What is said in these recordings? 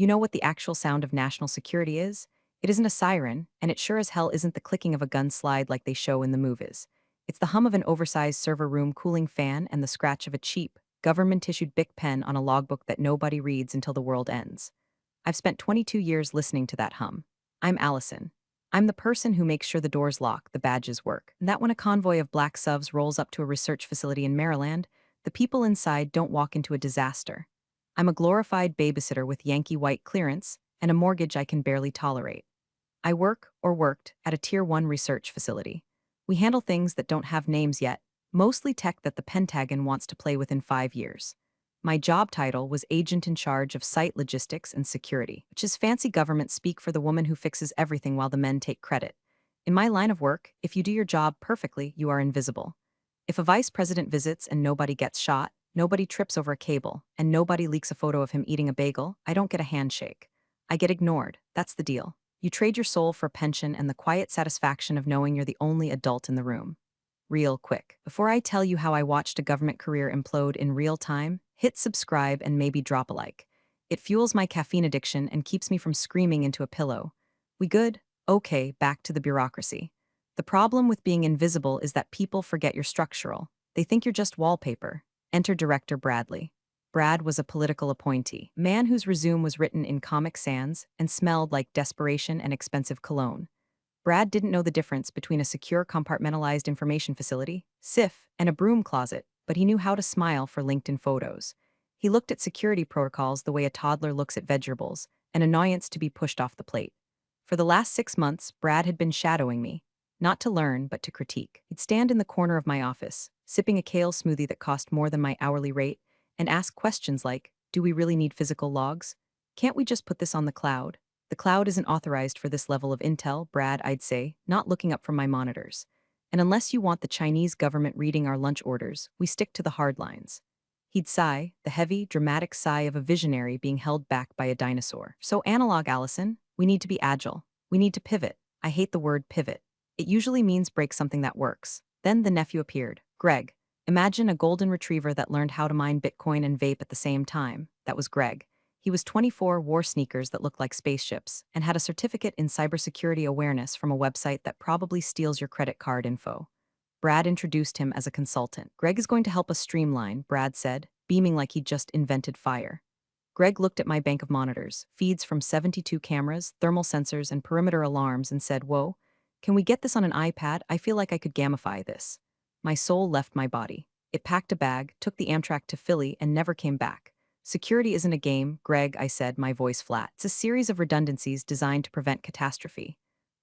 You know what the actual sound of national security is? It isn't a siren, and it sure as hell isn't the clicking of a gun slide like they show in the movies. It's the hum of an oversized server room cooling fan and the scratch of a cheap, government-issued Bic pen on a logbook that nobody reads until the world ends. I've spent 22 years listening to that hum. I'm Allison. I'm the person who makes sure the doors lock, the badges work, and that when a convoy of black subs rolls up to a research facility in Maryland, the people inside don't walk into a disaster. I'm a glorified babysitter with Yankee white clearance and a mortgage I can barely tolerate. I work, or worked, at a Tier 1 research facility. We handle things that don't have names yet, mostly tech that the Pentagon wants to play with in 5 years. My job title was agent in charge of site logistics and security, which is fancy government speak for the woman who fixes everything while the men take credit. In my line of work, if you do your job perfectly, you are invisible. If a vice president visits and nobody gets shot, nobody trips over a cable, and nobody leaks a photo of him eating a bagel, I don't get a handshake. I get ignored. That's the deal. You trade your soul for a pension and the quiet satisfaction of knowing you're the only adult in the room. Real quick. Before I tell you how I watched a government career implode in real time, hit subscribe and maybe drop a like. It fuels my caffeine addiction and keeps me from screaming into a pillow. We good? Okay, back to the bureaucracy. The problem with being invisible is that people forget you're structural. They think you're just wallpaper. Enter director Bradley. Brad was a political appointee, a man whose resume was written in Comic Sans and smelled like desperation and expensive cologne. Brad didn't know the difference between a secure compartmentalized information facility, SIF, and a broom closet, but he knew how to smile for LinkedIn photos. He looked at security protocols the way a toddler looks at vegetables, an annoyance to be pushed off the plate. For the last 6 months, Brad had been shadowing me, not to learn, but to critique. He'd stand in the corner of my office, sipping a kale smoothie that cost more than my hourly rate, and ask questions like, do we really need physical logs? Can't we just put this on the cloud? The cloud isn't authorized for this level of intel, Brad, I'd say, not looking up from my monitors. And unless you want the Chinese government reading our lunch orders, we stick to the hard lines. He'd sigh, the heavy, dramatic sigh of a visionary being held back by a dinosaur. So analog, Allison, we need to be agile. We need to pivot. I hate the word pivot. It usually means break something that works. Then the nephew appeared. Greg. Imagine a golden retriever that learned how to mine Bitcoin and vape at the same time. That was Greg. He was 24, wore sneakers that looked like spaceships, and had a certificate in cybersecurity awareness from a website that probably steals your credit card info. Brad introduced him as a consultant. Greg is going to help us streamline, Brad said, beaming like he'd just invented fire. Greg looked at my bank of monitors, feeds from 72 cameras, thermal sensors, and perimeter alarms, and said, whoa, can we get this on an iPad? I feel like I could gamify this. My soul left my body. It packed a bag, took the Amtrak to Philly, and never came back. Security isn't a game, Greg, I said, my voice flat. It's a series of redundancies designed to prevent catastrophe.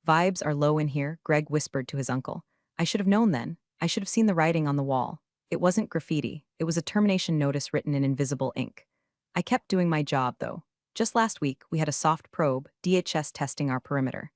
Vibes are low in here, Greg whispered to his uncle. I should have known then. I should have seen the writing on the wall. It wasn't graffiti. It was a termination notice written in invisible ink. I kept doing my job, though. Just last week, we had a soft probe, DHS testing our perimeter.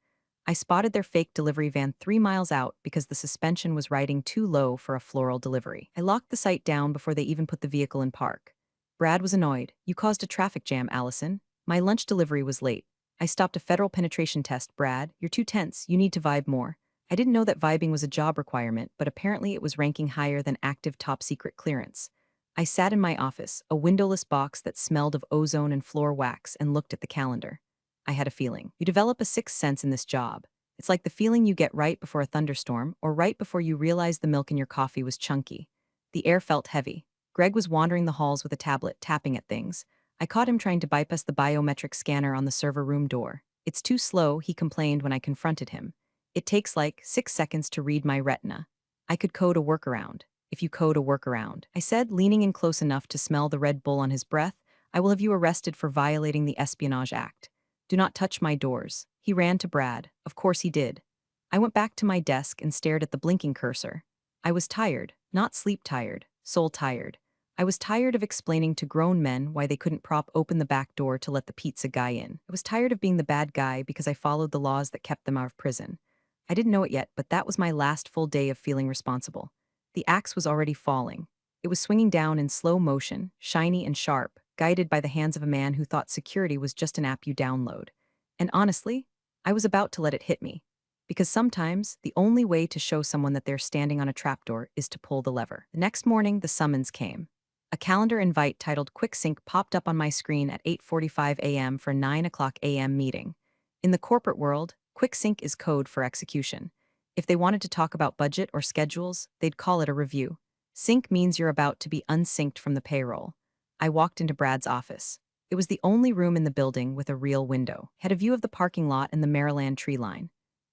I spotted their fake delivery van 3 miles out because the suspension was riding too low for a floral delivery. I locked the site down before they even put the vehicle in park. Brad was annoyed. You caused a traffic jam, Allison. My lunch delivery was late. I stopped a federal penetration test, Brad. You're too tense. You need to vibe more. I didn't know that vibing was a job requirement, but apparently it was ranking higher than active top secret clearance. I sat in my office, a windowless box that smelled of ozone and floor wax, and looked at the calendar. I had a feeling. You develop a sixth sense in this job. It's like the feeling you get right before a thunderstorm, or right before you realize the milk in your coffee was chunky. The air felt heavy. Greg was wandering the halls with a tablet, tapping at things. I caught him trying to bypass the biometric scanner on the server room door. It's too slow, he complained when I confronted him. It takes like 6 seconds to read my retina. I could code a workaround. If you code a workaround, I said, leaning in close enough to smell the Red Bull on his breath, I will have you arrested for violating the Espionage Act. Do not touch my doors. He ran to Brad. Of course he did. I went back to my desk and stared at the blinking cursor. I was tired, not sleep tired, soul tired. I was tired of explaining to grown men why they couldn't prop open the back door to let the pizza guy in. I was tired of being the bad guy because I followed the laws that kept them out of prison. I didn't know it yet, but that was my last full day of feeling responsible. The axe was already falling. It was swinging down in slow motion, shiny and sharp, guided by the hands of a man who thought security was just an app you download. And honestly, I was about to let it hit me. Because sometimes, the only way to show someone that they're standing on a trapdoor is to pull the lever. The next morning, the summons came. A calendar invite titled Quick Sync popped up on my screen at 8:45 a.m. for 9 o'clock a.m. meeting. In the corporate world, Quick Sync is code for execution. If they wanted to talk about budget or schedules, they'd call it a review. Sync means you're about to be unsynced from the payroll. I walked into Brad's office. It was the only room in the building with a real window. It had a view of the parking lot and the Maryland tree line.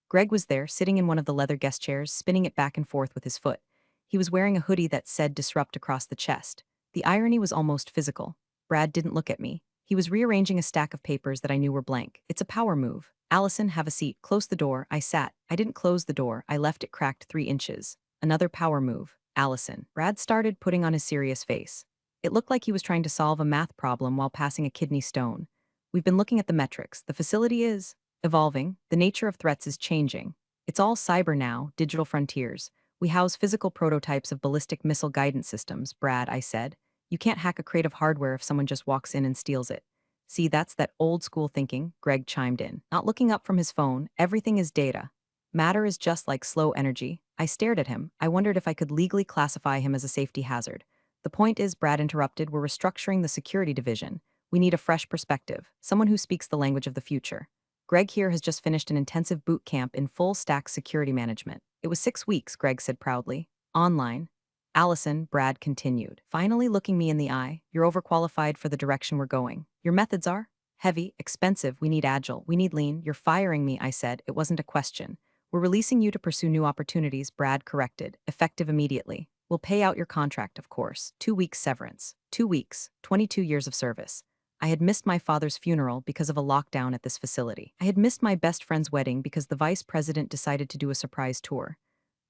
Greg was there, sitting in one of the leather guest chairs, spinning it back and forth with his foot. He was wearing a hoodie that said Disrupt across the chest. The irony was almost physical. Brad didn't look at me. He was rearranging a stack of papers that I knew were blank. It's a power move. Allison, have a seat. Close the door. I sat. I didn't close the door. I left it cracked 3 inches. Another power move. Allison. Brad started putting on his serious face. It looked like he was trying to solve a math problem while passing a kidney stone. We've been looking at the metrics. The facility is evolving. The nature of threats is changing. It's all cyber now, digital frontiers. We house physical prototypes of ballistic missile guidance systems, Brad, I said. You can't hack a crate of hardware if someone just walks in and steals it. See, that's that old school thinking, Greg chimed in. Not looking up from his phone, everything is data. Matter is just like slow energy. I stared at him. I wondered if I could legally classify him as a safety hazard. The point is, Brad interrupted, we're restructuring the security division. We need a fresh perspective, someone who speaks the language of the future. Greg here has just finished an intensive boot camp in full-stack security management. It was 6 weeks, Greg said proudly. Online. Allison, Brad continued, finally looking me in the eye. You're overqualified for the direction we're going. Your methods are heavy, expensive, we need agile, we need lean. You're firing me, I said. It wasn't a question. We're releasing you to pursue new opportunities, Brad corrected, effective immediately. We'll pay out your contract, of course. 2 weeks severance. 2 weeks, 22 years of service. I had missed my father's funeral because of a lockdown at this facility. I had missed my best friend's wedding because the vice president decided to do a surprise tour.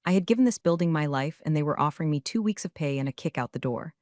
I had given this building my life and they were offering me 2 weeks of pay and a kick out the door.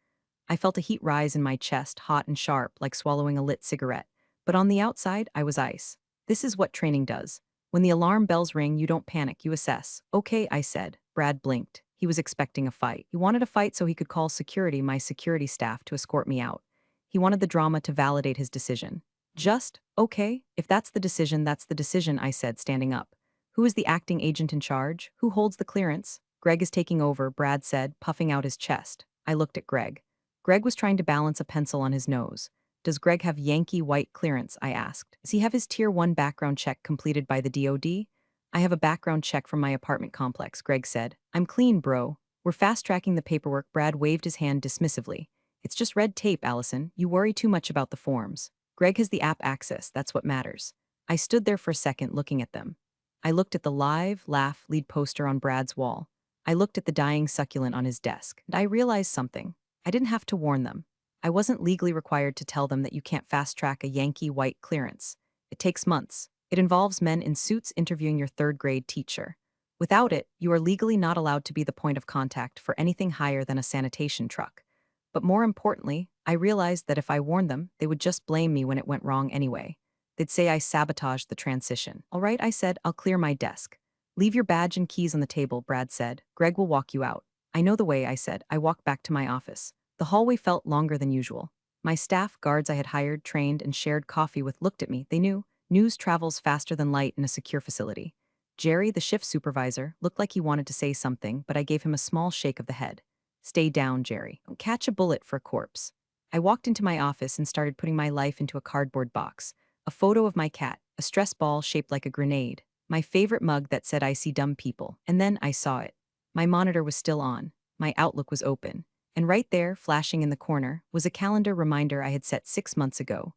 I felt a heat rise in my chest, hot and sharp, like swallowing a lit cigarette. But on the outside, I was ice. This is what training does. When the alarm bells ring, you don't panic, you assess. Okay, I said. Brad blinked. He was expecting a fight. He wanted a fight so he could call security, my security staff, to escort me out. He wanted the drama to validate his decision. Just, okay, if that's the decision, I said, standing up. Who is the acting agent in charge? Who holds the clearance? Greg is taking over, Brad said, puffing out his chest. I looked at Greg. Greg was trying to balance a pencil on his nose. Does Greg have Yankee white clearance? I asked. Does he have his Tier 1 background check completed by the DoD? I have a background check from my apartment complex, Greg said. I'm clean, bro. We're fast-tracking the paperwork. Brad waved his hand dismissively. It's just red tape, Allison. You worry too much about the forms. Greg has the app access. That's what matters. I stood there for a second looking at them. I looked at the live, laugh, lead poster on Brad's wall. I looked at the dying succulent on his desk. And I realized something. I didn't have to warn them. I wasn't legally required to tell them that you can't fast-track a Yankee white clearance. It takes months. It involves men in suits interviewing your third-grade teacher. Without it, you are legally not allowed to be the point of contact for anything higher than a sanitation truck. But more importantly, I realized that if I warned them, they would just blame me when it went wrong anyway. They'd say I sabotaged the transition. All right, I said, I'll clear my desk. Leave your badge and keys on the table, Brad said. Greg will walk you out. I know the way, I said. I walked back to my office. The hallway felt longer than usual. My staff, guards I had hired, trained, and shared coffee with looked at me. They knew. News travels faster than light in a secure facility. Jerry, the shift supervisor, looked like he wanted to say something, but I gave him a small shake of the head. Stay down, Jerry. Don't catch a bullet for a corpse. I walked into my office and started putting my life into a cardboard box. A photo of my cat, a stress ball shaped like a grenade, my favorite mug that said I see dumb people, and then I saw it. My monitor was still on, my Outlook was open, and right there, flashing in the corner, was a calendar reminder I had set 6 months ago.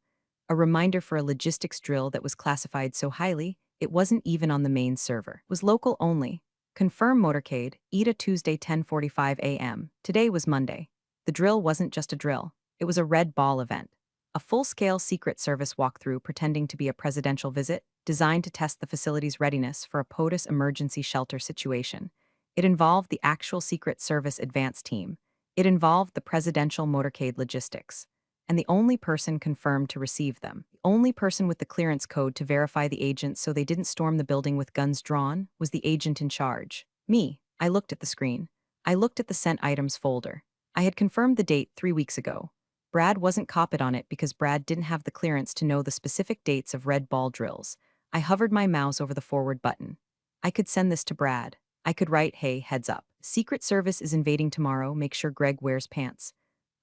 A reminder for a logistics drill that was classified so highly, it wasn't even on the main server. It was local only. Confirm motorcade, ETA Tuesday 10:45 a.m. Today was Monday. The drill wasn't just a drill, it was a red ball event. A full-scale Secret Service walkthrough pretending to be a presidential visit, designed to test the facility's readiness for a POTUS emergency shelter situation. It involved the actual Secret Service advance team. It involved the presidential motorcade logistics. And the only person confirmed to receive them, the only person with the clearance code to verify the agents so they didn't storm the building with guns drawn, was the agent in charge. Me. I looked at the screen. I looked at the sent items folder. I had confirmed the date 3 weeks ago. Brad wasn't copied on it because Brad didn't have the clearance to know the specific dates of red ball drills. I hovered my mouse over the forward button. I could send this to Brad. I could write, hey, heads up. Secret Service is invading tomorrow, make sure Greg wears pants.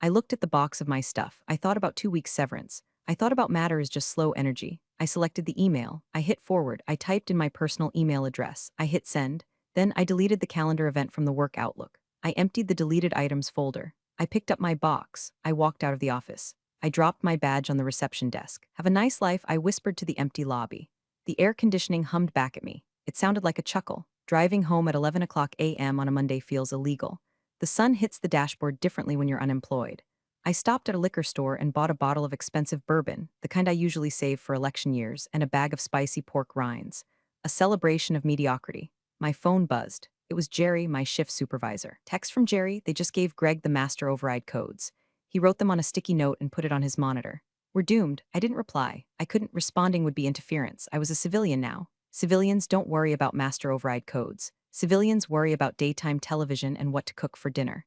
I looked at the box of my stuff. I thought about 2 weeks severance. I thought about matter as just slow energy. I selected the email. I hit forward. I typed in my personal email address. I hit send. Then I deleted the calendar event from the work Outlook. I emptied the deleted items folder. I picked up my box. I walked out of the office. I dropped my badge on the reception desk. Have a nice life, I whispered to the empty lobby. The air conditioning hummed back at me. It sounded like a chuckle. Driving home at 11 o'clock a.m. on a Monday feels illegal. The sun hits the dashboard differently when you're unemployed. I stopped at a liquor store and bought a bottle of expensive bourbon, the kind I usually save for election years, and a bag of spicy pork rinds. A celebration of mediocrity. My phone buzzed. It was Jerry, my shift supervisor. Text from Jerry, they just gave Greg the master override codes. He wrote them on a sticky note and put it on his monitor. We're doomed. I didn't reply. I couldn't. Responding would be interference. I was a civilian now. Civilians don't worry about master override codes. Civilians worry about daytime television and what to cook for dinner.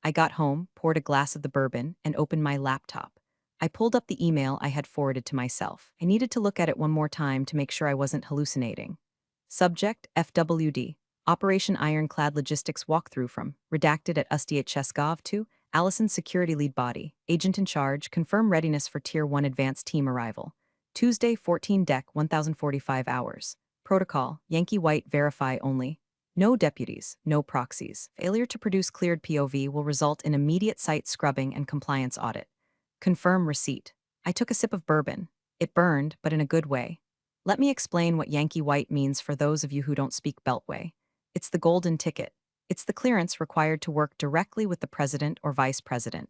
I got home, poured a glass of the bourbon, and opened my laptop. I pulled up the email I had forwarded to myself. I needed to look at it one more time to make sure I wasn't hallucinating. Subject, FWD. Operation Ironclad Logistics Walkthrough from, redacted at Ustiat Cheskov to, Allison Security Lead Body, Agent in Charge, confirm readiness for Tier 1 Advanced Team arrival. Tuesday, 14 Dec, 1045 hours. Protocol, Yankee White verify only. No deputies, no proxies. Failure to produce cleared POV will result in immediate site scrubbing and compliance audit. Confirm receipt. I took a sip of bourbon. It burned, but in a good way. Let me explain what Yankee White means for those of you who don't speak Beltway. It's the golden ticket. It's the clearance required to work directly with the president or vice president.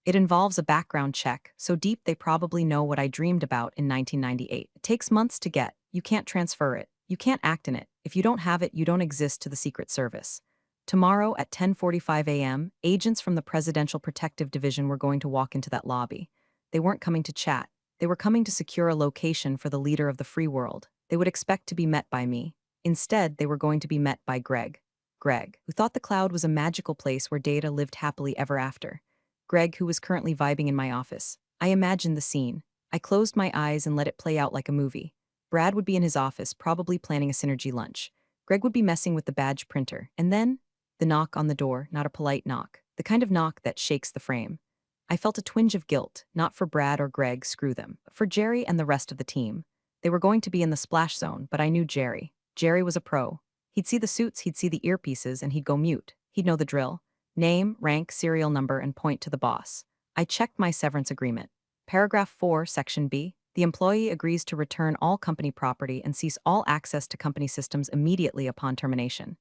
It involves a background check, so deep they probably know what I dreamed about in 1998. It takes months to get. You can't transfer it. You can't act in it. If you don't have it, you don't exist to the Secret Service. Tomorrow at 10:45 a.m., agents from the Presidential Protective Division were going to walk into that lobby. They weren't coming to chat. They were coming to secure a location for the leader of the free world. They would expect to be met by me. Instead, they were going to be met by Greg. Greg, who thought the cloud was a magical place where Data lived happily ever after. Greg, who was currently vibing in my office. I imagined the scene. I closed my eyes and let it play out like a movie. Brad would be in his office, probably planning a synergy lunch. Greg would be messing with the badge printer. And then, the knock on the door, not a polite knock. The kind of knock that shakes the frame. I felt a twinge of guilt, not for Brad or Greg, screw them, but for Jerry and the rest of the team. They were going to be in the splash zone, but I knew Jerry. Jerry was a pro. He'd see the suits, he'd see the earpieces, and he'd go mute. He'd know the drill. Name, rank, serial number, and point to the boss. I checked my severance agreement. Paragraph 4, Section B. The employee agrees to return all company property and cease all access to company systems immediately upon termination.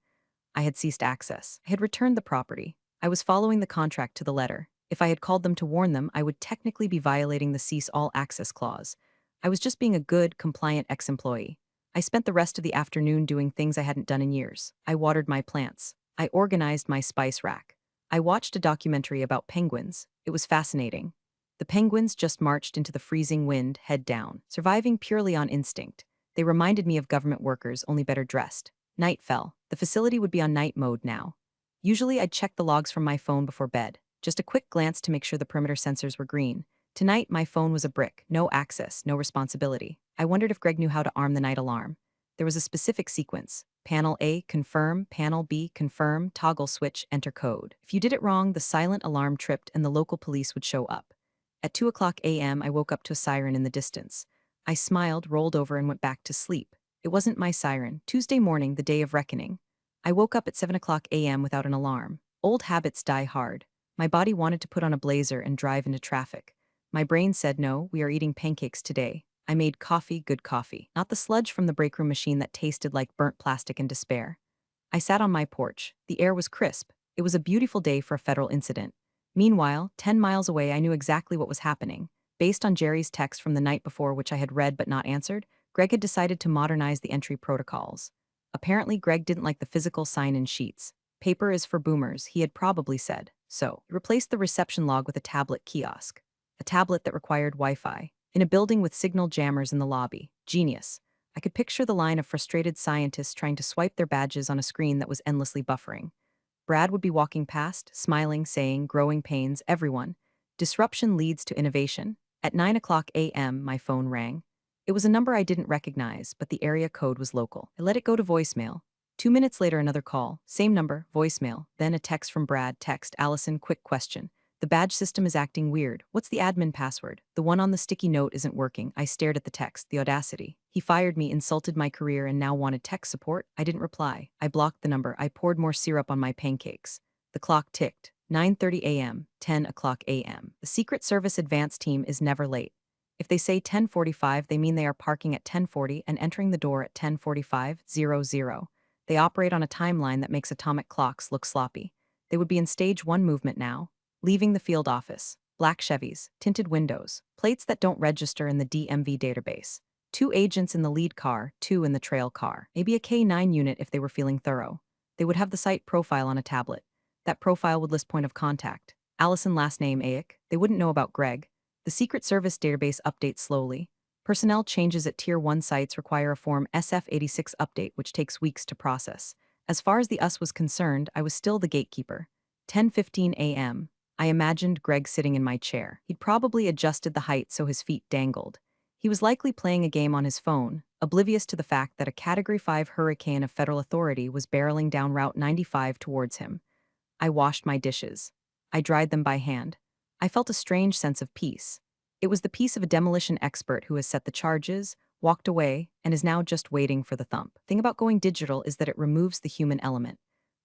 I had ceased access. I had returned the property. I was following the contract to the letter. If I had called them to warn them, I would technically be violating the cease all access clause. I was just being a good, compliant ex-employee. I spent the rest of the afternoon doing things I hadn't done in years. I watered my plants. I organized my spice rack. I watched a documentary about penguins. It was fascinating. The penguins just marched into the freezing wind, head down, surviving purely on instinct. They reminded me of government workers, only better dressed. Night fell. The facility would be on night mode now. Usually I'd check the logs from my phone before bed. Just a quick glance to make sure the perimeter sensors were green. Tonight, my phone was a brick. No access, no responsibility. I wondered if Greg knew how to arm the night alarm. There was a specific sequence. Panel A, confirm. Panel B, confirm. Toggle switch, enter code. If you did it wrong, the silent alarm tripped and the local police would show up. At 2 o'clock a.m., I woke up to a siren in the distance. I smiled, rolled over, and went back to sleep. It wasn't my siren. Tuesday morning, the day of reckoning. I woke up at 7 o'clock a.m. without an alarm. Old habits die hard. My body wanted to put on a blazer and drive into traffic. My brain said no, we are eating pancakes today. I made coffee, good coffee, not the sludge from the break room machine that tasted like burnt plastic and despair. I sat on my porch. The air was crisp. It was a beautiful day for a federal incident. Meanwhile, 10 miles away, I knew exactly what was happening. Based on Jerry's text from the night before, which I had read but not answered, Greg had decided to modernize the entry protocols. Apparently, Greg didn't like the physical sign-in sheets. Paper is for boomers, he had probably said. So, he replaced the reception log with a tablet kiosk. A tablet that required Wi-Fi. In a building with signal jammers in the lobby. Genius. I could picture the line of frustrated scientists trying to swipe their badges on a screen that was endlessly buffering. Brad would be walking past, smiling, saying, growing pains, everyone. Disruption leads to innovation. At 9 o'clock a.m., my phone rang. It was a number I didn't recognize, but the area code was local. I let it go to voicemail. 2 minutes later, another call. Same number, voicemail. Then a text from Brad. Text, Allison, quick question. The badge system is acting weird. What's the admin password? The one on the sticky note isn't working. I stared at the text, the audacity. He fired me, insulted my career, and now wanted tech support? I didn't reply. I blocked the number. I poured more syrup on my pancakes. The clock ticked. 9:30 a.m., 10 o'clock a.m. The Secret Service advance team is never late. If they say 10:45, they mean they are parking at 10:40 and entering the door at 10:45:00. They operate on a timeline that makes atomic clocks look sloppy. They would be in stage 1 movement now, leaving the field office. Black Chevys, tinted windows, plates that don't register in the DMV database. 2 agents in the lead car, 2 in the trail car. Maybe a K9 unit if they were feeling thorough. They would have the site profile on a tablet. That profile would list point of contact. Allison last name Ayek. They wouldn't know about Greg. The Secret Service database updates slowly. Personnel changes at Tier 1 sites require a Form SF-86 update, which takes weeks to process. As far as the us was concerned, I was still the gatekeeper. 10:15 a.m. I imagined Greg sitting in my chair. He'd probably adjusted the height so his feet dangled. He was likely playing a game on his phone, oblivious to the fact that a Category 5 hurricane of federal authority was barreling down Route 95 towards him. I washed my dishes. I dried them by hand. I felt a strange sense of peace. It was the peace of a demolition expert who has set the charges, walked away, and is now just waiting for the thump. The thing about going digital is that it removes the human element.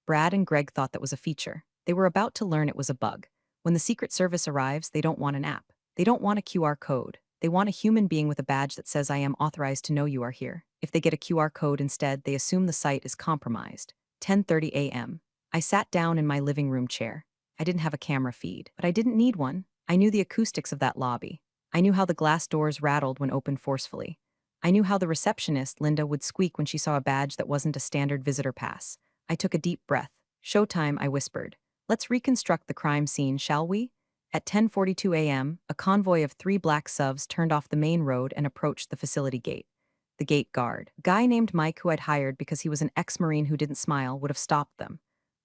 Brad and Greg thought that was a feature. They were about to learn it was a bug. When the Secret Service arrives, they don't want an app. They don't want a QR code. They want a human being with a badge that says I am authorized to know you are here. If they get a QR code instead, they assume the site is compromised. 10:30 a.m. I sat down in my living room chair. I didn't have a camera feed, but I didn't need one. I knew the acoustics of that lobby. I knew how the glass doors rattled when opened forcefully. I knew how the receptionist, Linda, would squeak when she saw a badge that wasn't a standard visitor pass. I took a deep breath. Showtime, I whispered. Let's reconstruct the crime scene, shall we? At 10:42 a.m., a convoy of 3 black SUVs turned off the main road and approached the facility gate. The gate guard, a guy named Mike who I'd hired because he was an ex-Marine who didn't smile, would have stopped them.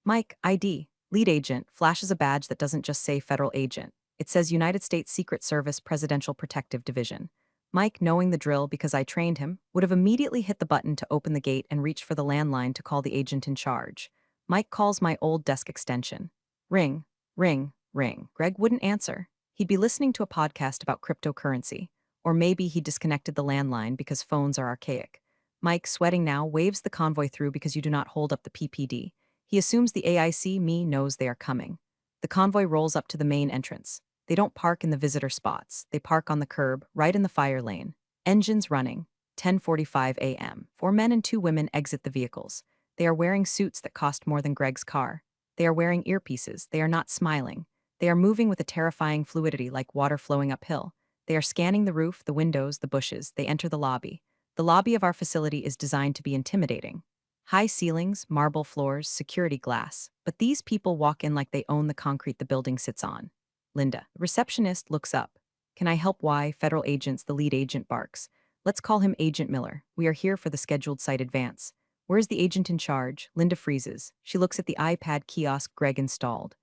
Mike, ID. Lead agent, flashes a badge that doesn't just say federal agent. It says United States Secret Service Presidential Protective Division. Mike, knowing the drill because I trained him, would have immediately hit the button to open the gate and reached for the landline to call the agent in charge. Mike calls my old desk extension. Ring, ring, ring. Greg wouldn't answer. He'd be listening to a podcast about cryptocurrency. Or maybe he disconnected the landline because phones are archaic. Mike, sweating now, waves the convoy through because you do not hold up the PPD. He assumes the AIC me knows they are coming. The convoy rolls up to the main entrance. They don't park in the visitor spots. They park on the curb, right in the fire lane. Engines running. 10:45 a.m. 4 men and 2 women exit the vehicles. They are wearing suits that cost more than Greg's car. They are wearing earpieces. They are not smiling. They are moving with a terrifying fluidity like water flowing uphill. They are scanning the roof, the windows, the bushes. They enter the lobby. The lobby of our facility is designed to be intimidating. High ceilings, marble floors, security glass. But these people walk in like they own the concrete the building sits on. Linda, the receptionist, looks up. Can I help? Why? Federal agents, the lead agent barks. Let's call him Agent Miller. We are here for the scheduled site advance. Where's the agent in charge? Linda freezes. She looks at the iPad kiosk Greg installed.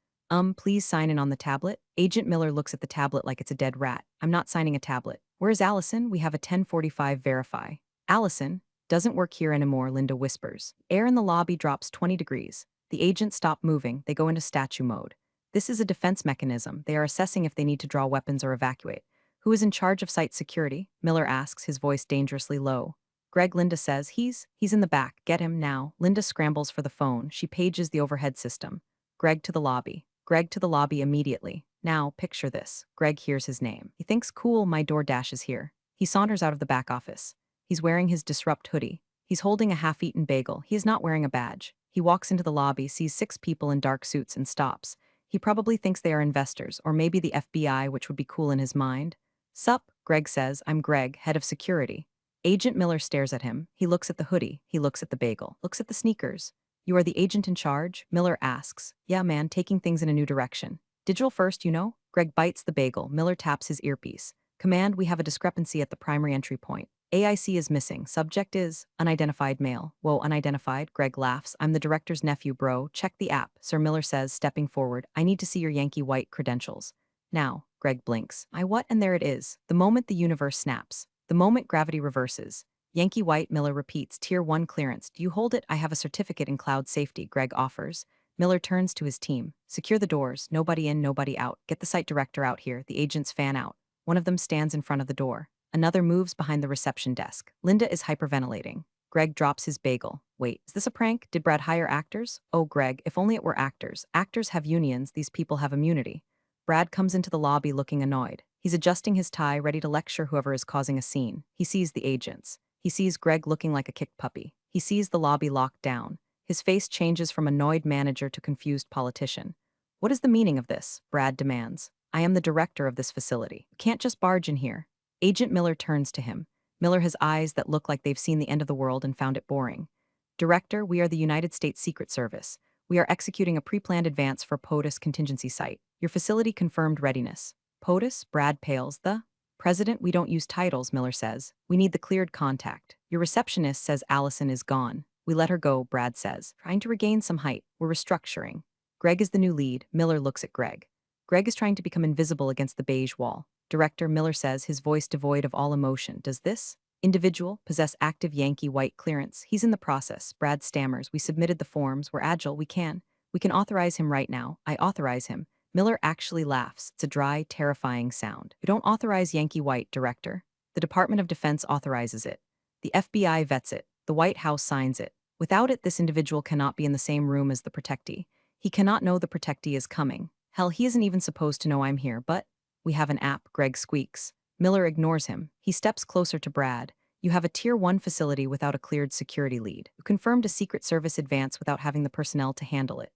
Please sign in on the tablet. Agent Miller looks at the tablet like it's a dead rat. I'm not signing a tablet. Where's Allison? We have a 10:45 verify. Allison? Doesn't work here anymore, Linda whispers. Air in the lobby drops 20 degrees. The agents stop moving. They go into statue mode. This is a defense mechanism. They are assessing if they need to draw weapons or evacuate. Who is in charge of site security? Miller asks, his voice dangerously low. Greg, Linda says. He's in the back. Get him now. Linda scrambles for the phone. She pages the overhead system. Greg to the lobby. Greg to the lobby immediately. Now, picture this. Greg hears his name. He thinks, cool, my DoorDash is here. He saunters out of the back office. He's wearing his Disrupt hoodie. He's holding a half-eaten bagel. He is not wearing a badge. He walks into the lobby, sees 6 people in dark suits, and stops. He probably thinks they are investors, or maybe the FBI, which would be cool in his mind. Sup, Greg says. I'm Greg, head of security. Agent Miller stares at him. He looks at the hoodie. He looks at the bagel. Looks at the sneakers. You are the agent in charge? Miller asks. Yeah, man, taking things in a new direction. Digital first, you know? Greg bites the bagel. Miller taps his earpiece. Command, we have a discrepancy at the primary entry point. AIC is missing. Subject is unidentified male. Whoa, unidentified? Greg laughs. I'm the director's nephew, bro. Check the app. Sir Miller says, stepping forward. I need to see your Yankee white credentials. Now, Greg blinks. I what? And there it is. The moment the universe snaps. The moment gravity reverses. Yankee white, Miller repeats. Tier 1 clearance. Do you hold it? I have a certificate in cloud safety, Greg offers. Miller turns to his team. Secure the doors, nobody in, nobody out. Get the site director out here, the agents fan out. One of them stands in front of the door. Another moves behind the reception desk. Linda is hyperventilating. Greg drops his bagel. Wait, is this a prank? Did Brad hire actors? Oh, Greg, if only it were actors. Actors have unions, these people have immunity. Brad comes into the lobby looking annoyed. He's adjusting his tie, ready to lecture whoever is causing a scene. He sees the agents. He sees Greg looking like a kicked puppy. He sees the lobby locked down. His face changes from annoyed manager to confused politician. What is the meaning of this? Brad demands. I am the director of this facility. You can't just barge in here. Agent Miller turns to him. Miller has eyes that look like they've seen the end of the world and found it boring. Director, we are the United States Secret Service. We are executing a pre-planned advance for POTUS contingency site. Your facility confirmed readiness. POTUS? Brad pales. The President, we don't use titles, Miller says. We need the cleared contact. Your receptionist says Allison is gone. We let her go, Brad says. Trying to regain some height. We're restructuring. Greg is the new lead. Miller looks at Greg. Greg is trying to become invisible against the beige wall. Director, Miller says, his voice devoid of all emotion. Does this individual possess active Yankee white clearance? He's in the process. Brad stammers. We submitted the forms. We're agile. We can authorize him right now. I authorize him. Miller actually laughs. It's a dry, terrifying sound. We don't authorize Yankee white, Director. The Department of Defense authorizes it. The FBI vets it. The White House signs it. Without it, this individual cannot be in the same room as the protectee. He cannot know the protectee is coming. Hell, he isn't even supposed to know I'm here, but we have an app, Greg squeaks. Miller ignores him. He steps closer to Brad. You have a Tier 1 facility without a cleared security lead. You confirmed a Secret Service advance without having the personnel to handle it.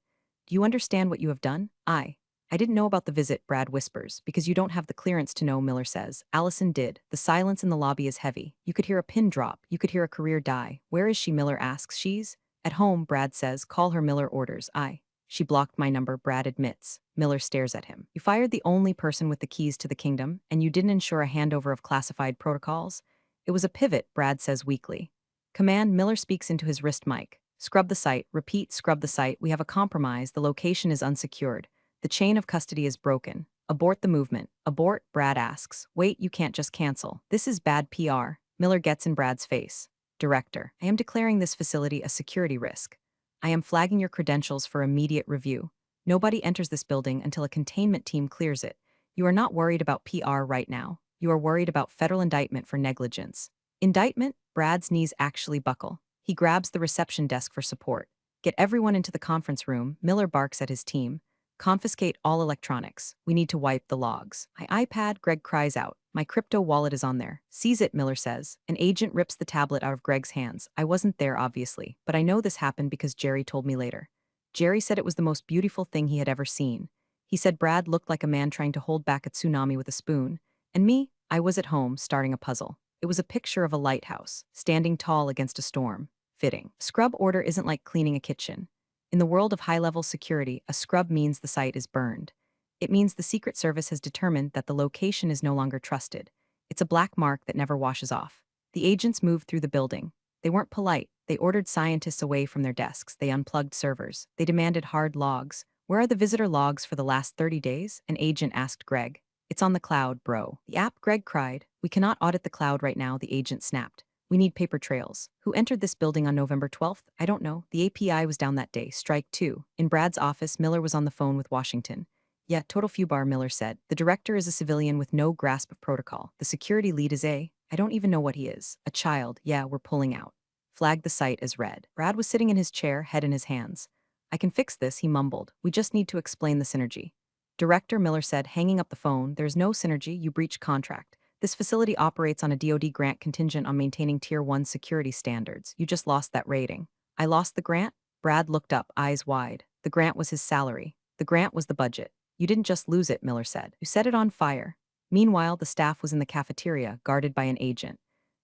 Do you understand what you have done? I didn't know about the visit, Brad whispers, because you don't have the clearance to know, Miller says. Allison did. The silence in the lobby is heavy. You could hear a pin drop. You could hear a career die. Where is she, Miller asks. She's at home, Brad says. Call her, Miller orders. She blocked my number, Brad admits. Miller stares at him. You fired the only person with the keys to the kingdom, and you didn't ensure a handover of classified protocols? It was a pivot, Brad says weakly. Command, Miller speaks into his wrist mic. Scrub the site. Repeat, scrub the site. We have a compromise. The location is unsecured. The chain of custody is broken. Abort the movement. Abort, Brad asks. Wait, you can't just cancel. This is bad PR. Miller gets in Brad's face. Director, I am declaring this facility a security risk. I am flagging your credentials for immediate review. Nobody enters this building until a containment team clears it. You are not worried about PR right now. You are worried about federal indictment for negligence. Indictment? Brad's knees actually buckle. He grabs the reception desk for support. Get everyone into the conference room, Miller barks at his team. Confiscate all electronics. We need to wipe the logs. My iPad, Greg cries out. My crypto wallet is on there. Seize it, Miller says. An agent rips the tablet out of Greg's hands. I wasn't there, obviously, but I know this happened because Jerry told me later. Jerry said it was the most beautiful thing he had ever seen. He said Brad looked like a man trying to hold back a tsunami with a spoon. And me, I was at home starting a puzzle. It was a picture of a lighthouse, standing tall against a storm. Fitting. Scrub order isn't like cleaning a kitchen. In the world of high-level security, a scrub means the site is burned. It means the Secret Service has determined that the location is no longer trusted. It's a black mark that never washes off. The agents moved through the building. They weren't polite. They ordered scientists away from their desks. They unplugged servers. They demanded hard logs. Where are the visitor logs for the last 30 days? An agent asked Greg. It's on the cloud, bro. The app, Greg cried. We cannot audit the cloud right now, the agent snapped. We need paper trails. Who entered this building on November 12th? I don't know. The API was down that day. Strike 2. In Brad's office, Miller was on the phone with Washington. Yeah, total foobar, Miller said. The director is a civilian with no grasp of protocol. The security lead is I don't even know what he is. A child. Yeah, we're pulling out. Flagged the site as red. Brad was sitting in his chair, head in his hands. I can fix this, he mumbled. We just need to explain the synergy. Director, Miller said, hanging up the phone. There's no synergy. You breached contract. This facility operates on a DoD grant contingent on maintaining Tier 1 security standards. You just lost that rating. I lost the grant? Brad looked up, eyes wide. The grant was his salary. The grant was the budget. You didn't just lose it, Miller said. You set it on fire. Meanwhile, the staff was in the cafeteria, guarded by an agent.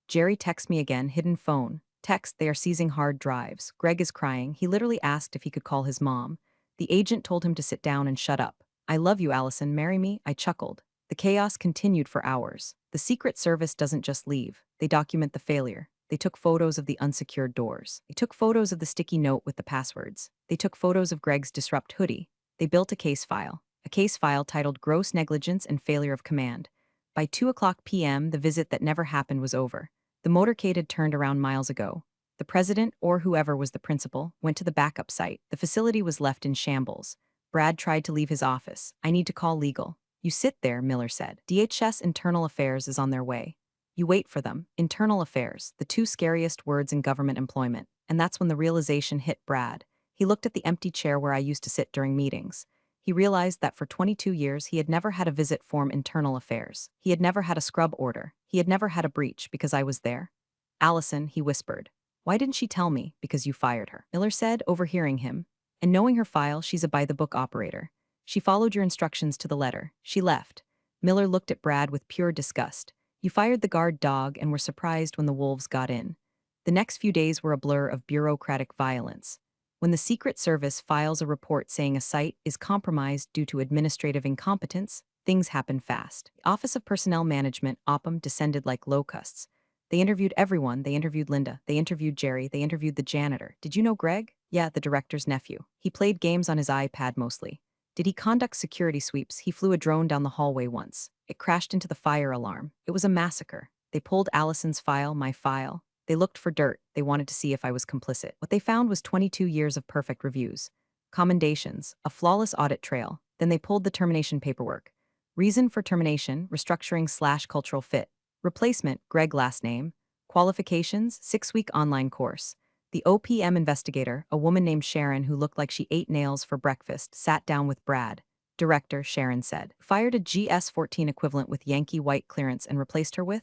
Jerry texts me again, hidden phone. Text, they are seizing hard drives. Greg is crying. He literally asked if he could call his mom. The agent told him to sit down and shut up. I love you, Allison. Marry me? I chuckled. The chaos continued for hours. The Secret Service doesn't just leave. They document the failure. They took photos of the unsecured doors. They took photos of the sticky note with the passwords. They took photos of Greg's disrupt hoodie. They built a case file titled Gross Negligence and Failure of Command. By 2 o'clock p.m., the visit that never happened was over. The motorcade had turned around miles ago. The president, or whoever was the principal, went to the backup site. The facility was left in shambles. Brad tried to leave his office. I need to call legal. You sit there, Miller said. DHS Internal Affairs is on their way. You wait for them. Internal Affairs, the two scariest words in government employment. And that's when the realization hit Brad. He looked at the empty chair where I used to sit during meetings. He realized that for 22 years he had never had a visit form Internal Affairs. He had never had a scrub order. He had never had a breach because I was there. Allison, he whispered. Why didn't she tell me? Because you fired her. Miller said, overhearing him. And knowing her file, she's a by-the-book operator. She followed your instructions to the letter. She left. Miller looked at Brad with pure disgust. You fired the guard dog and were surprised when the wolves got in. The next few days were a blur of bureaucratic violence. When the Secret Service files a report saying a site is compromised due to administrative incompetence, things happen fast. The Office of Personnel Management, OPM, descended like locusts. They interviewed everyone. They interviewed Linda. They interviewed Jerry. They interviewed the janitor. Did you know Greg? Yeah, the director's nephew. He played games on his iPad mostly. Did he conduct security sweeps? He flew a drone down the hallway once. It crashed into the fire alarm. It was a massacre. They pulled Allison's file, my file. They looked for dirt. They wanted to see if I was complicit. What they found was 22 years of perfect reviews. Commendations, a flawless audit trail. Then they pulled the termination paperwork. Reason for termination, restructuring/cultural fit. Replacement, Greg last name. Qualifications, 6-week online course. The OPM investigator, a woman named Sharon who looked like she ate nails for breakfast, sat down with Brad. Director, Sharon said. Fired a GS-14 equivalent with Yankee white clearance and replaced her with?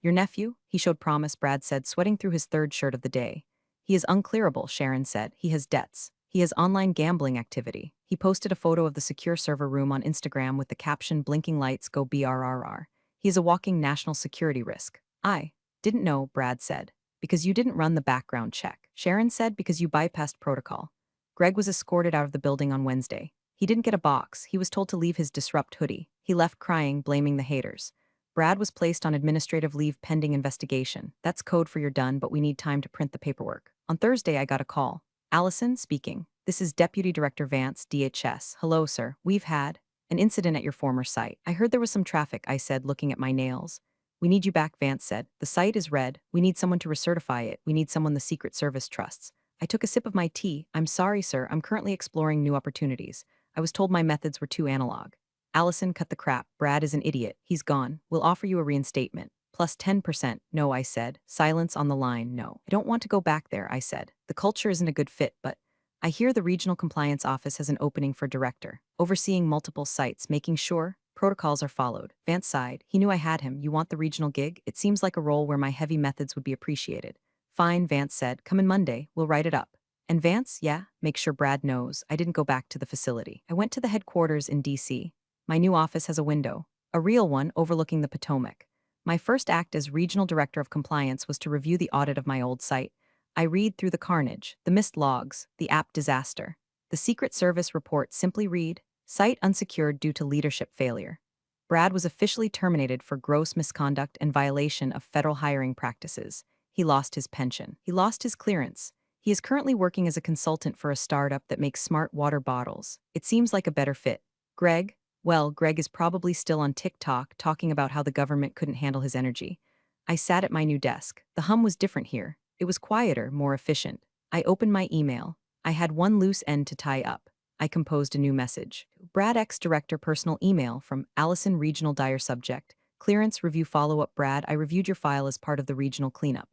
Your nephew? He showed promise, Brad said, sweating through his third shirt of the day. He is unclearable, Sharon said. He has debts. He has online gambling activity. He posted a photo of the secure server room on Instagram with the caption blinking lights go BRRR. He is a walking national security risk. I didn't know, Brad said. Because you didn't run the background check. Sharon said because you bypassed protocol. Greg was escorted out of the building on Wednesday. He didn't get a box. He was told to leave his disrupt hoodie. He left crying, blaming the haters. Brad was placed on administrative leave pending investigation. That's code for you're done, but we need time to print the paperwork. On Thursday, I got a call. Allison, speaking. This is Deputy Director Vance, DHS. Hello, sir. We've had an incident at your former site. I heard there was some traffic, I said, looking at my nails. We need you back, Vance said. The site is red. We need someone to recertify it. We need someone the Secret Service trusts. I took a sip of my tea. I'm sorry, sir. I'm currently exploring new opportunities. I was told my methods were too analog. Allison, cut the crap. Brad is an idiot. He's gone. We'll offer you a reinstatement. Plus 10%. No, I said. Silence on the line. No. I don't want to go back there, I said. The culture isn't a good fit, but I hear the Regional Compliance Office has an opening for director, overseeing multiple sites, making sure protocols are followed. Vance sighed. He knew I had him. You want the regional gig? It seems like a role where my heavy methods would be appreciated. Fine, Vance said. Come in Monday. We'll write it up. And Vance, yeah, make sure Brad knows. I didn't go back to the facility. I went to the headquarters in D.C. My new office has a window, a real one overlooking the Potomac. My first act as Regional Director of Compliance was to review the audit of my old site. I read through the carnage, the missed logs, the app disaster. The Secret Service report simply read, site unsecured due to leadership failure. Brad was officially terminated for gross misconduct and violation of federal hiring practices. He lost his pension. He lost his clearance. He is currently working as a consultant for a startup that makes smart water bottles. It seems like a better fit. Greg? Well, Greg is probably still on TikTok talking about how the government couldn't handle his energy. I sat at my new desk. The hum was different here. It was quieter, more efficient. I opened my email. I had one loose end to tie up. I composed a new message. Brad X Director personal email from Allison Regional Dire subject. Clearance review follow-up. Brad, I reviewed your file as part of the regional cleanup.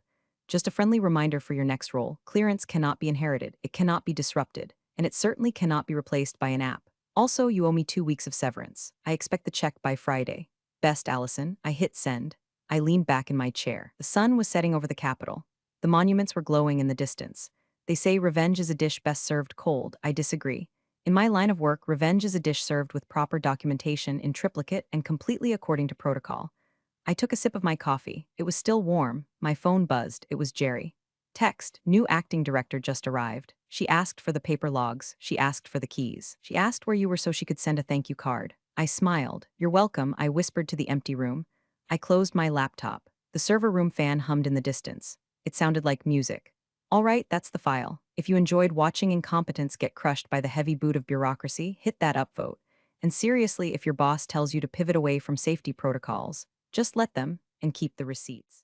Just a friendly reminder for your next role. Clearance cannot be inherited. It cannot be disrupted. And it certainly cannot be replaced by an app. Also, you owe me 2 weeks of severance. I expect the check by Friday. Best, Allison. I hit send. I leaned back in my chair. The sun was setting over the Capitol. The monuments were glowing in the distance. They say revenge is a dish best served cold. I disagree. In my line of work, revenge is a dish served with proper documentation in triplicate and completely according to protocol. I took a sip of my coffee. It was still warm. My phone buzzed. It was Jerry. Text, new acting director just arrived. She asked for the paper logs. She asked for the keys. She asked where you were so she could send a thank you card. I smiled. You're welcome, I whispered to the empty room. I closed my laptop. The server room fan hummed in the distance. It sounded like music. All right, that's the file. If you enjoyed watching incompetence get crushed by the heavy boot of bureaucracy, hit that upvote. And seriously, if your boss tells you to pivot away from safety protocols, just let them and keep the receipts.